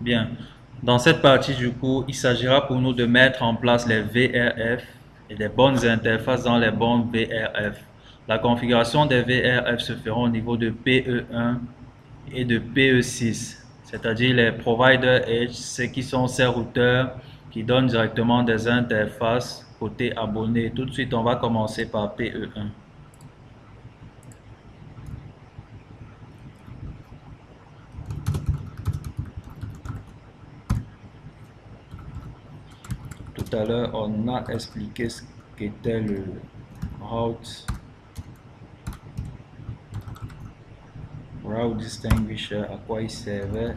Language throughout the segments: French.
Bien. Dans cette partie du cours, il s'agira pour nous de mettre en place les VRF et des bonnes interfaces dans les bornes VRF. La configuration des VRF se fera au niveau de PE1 et de PE6, c'est-à-dire les Provider Edge, ceux qui sont ces routeurs qui donnent directement des interfaces côté abonné. Tout de suite, on va commencer par PE1. Tout à l'heure, on a expliqué ce qu'était le route distinguisher, à quoi il servait.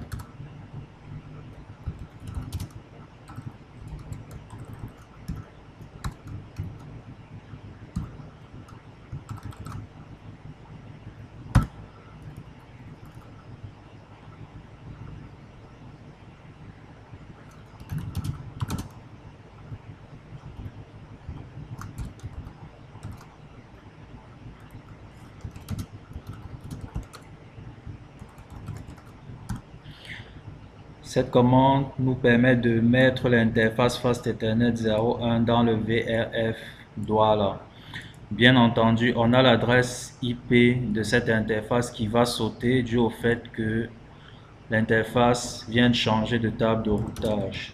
Cette commande nous permet de mettre l'interface Fast Ethernet 01 dans le VRF Douala. Bien entendu, on a l'adresse IP de cette interface qui va sauter dû au fait que l'interface vient de changer de table de routage.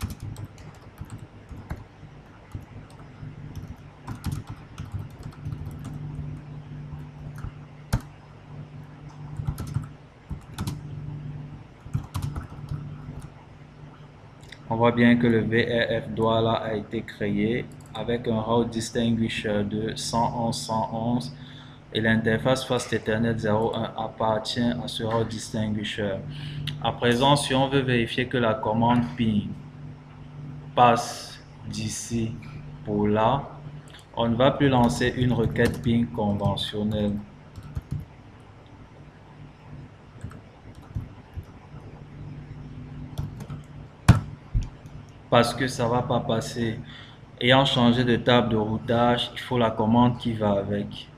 On voit bien que le VRF Douala a été créé avec un route distinguisher de 111.111 et l'interface Fast Ethernet 01 appartient à ce route distinguisher. À présent, si on veut vérifier que la commande ping passe d'ici pour là, on ne va plus lancer une requête ping conventionnelle. Parce que ça va pas passer. Ayant changé de table de routage, il faut la commande qui va avec.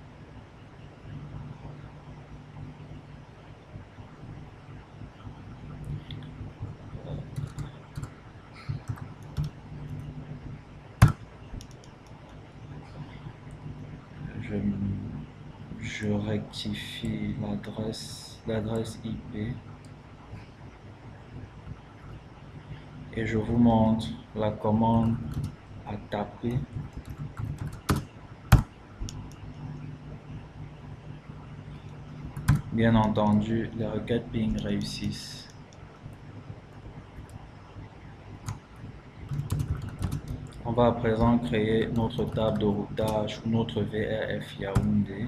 Je, je rectifie l'adresse IP et je vous montre la commande à taper. Bien entendu, les requêtes ping réussissent. On va à présent créer notre table de routage ou notre VRF Yaoundé.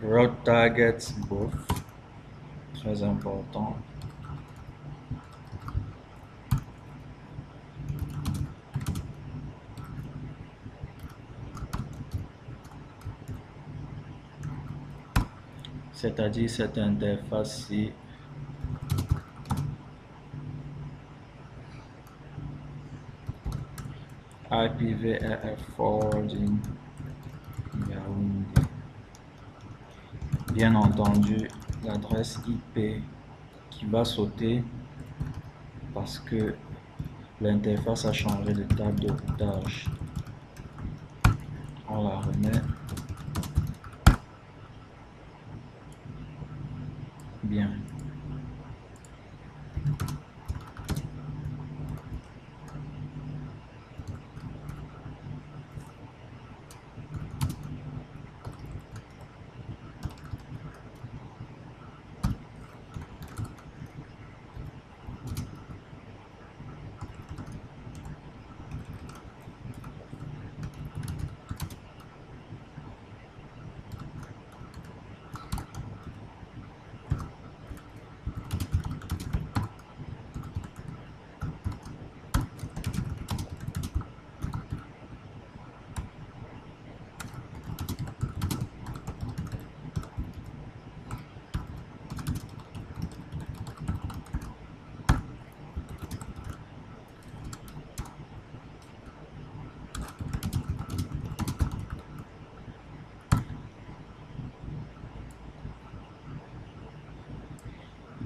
Route targets both, très important. C'est-à-dire cette interface-ci IPVRF forwarding Yaoundé. Bien entendu, l'adresse IP qui va sauter parce que l'interface a changé de table de routage. On la remet. Bien.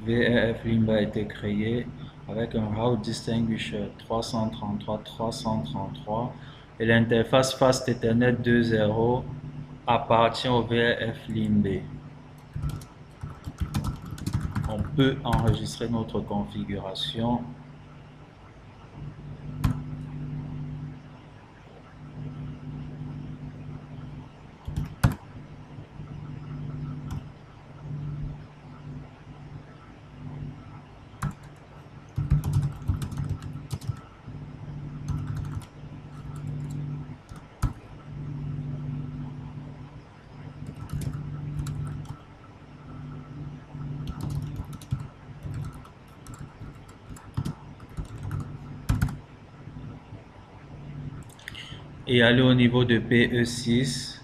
VRF Limbe a été créé avec un route distinguisher 333 et l'interface Fast Ethernet 2.0 appartient au VRF Limbe. On peut enregistrer notre configuration. Et aller au niveau de PE6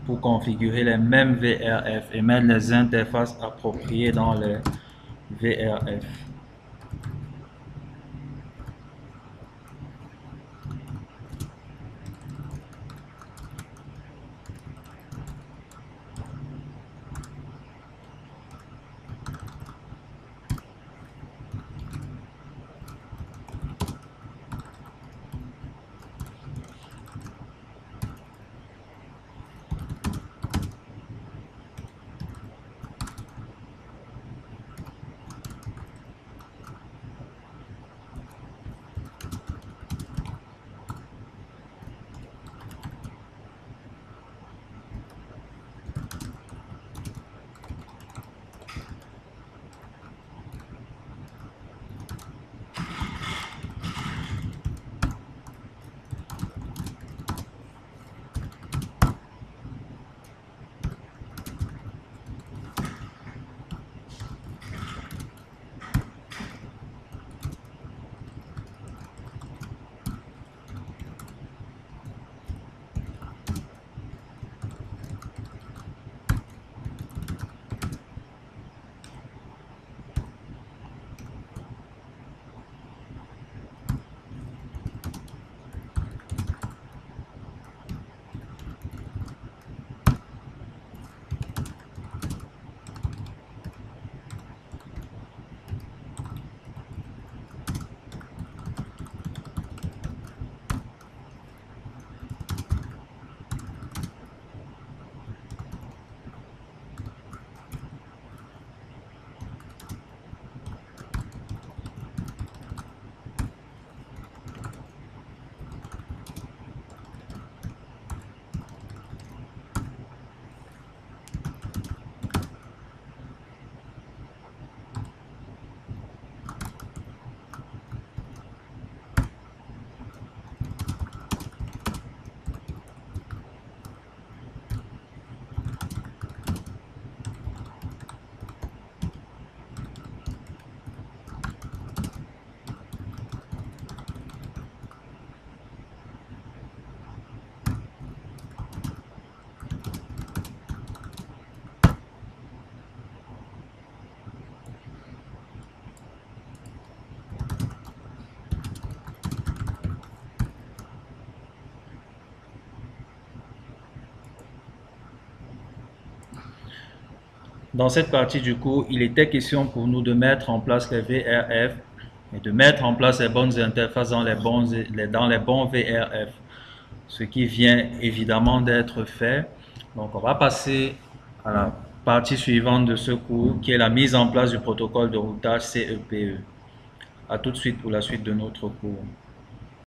pour configurer les mêmes VRF et mettre les interfaces appropriées dans les VRF. Dans cette partie du cours, il était question pour nous de mettre en place les VRF et de mettre en place les bonnes interfaces dans les bons VRF, ce qui vient évidemment d'être fait. Donc on va passer à la partie suivante de ce cours qui est la mise en place du protocole de routage CEPE. A tout de suite pour la suite de notre cours.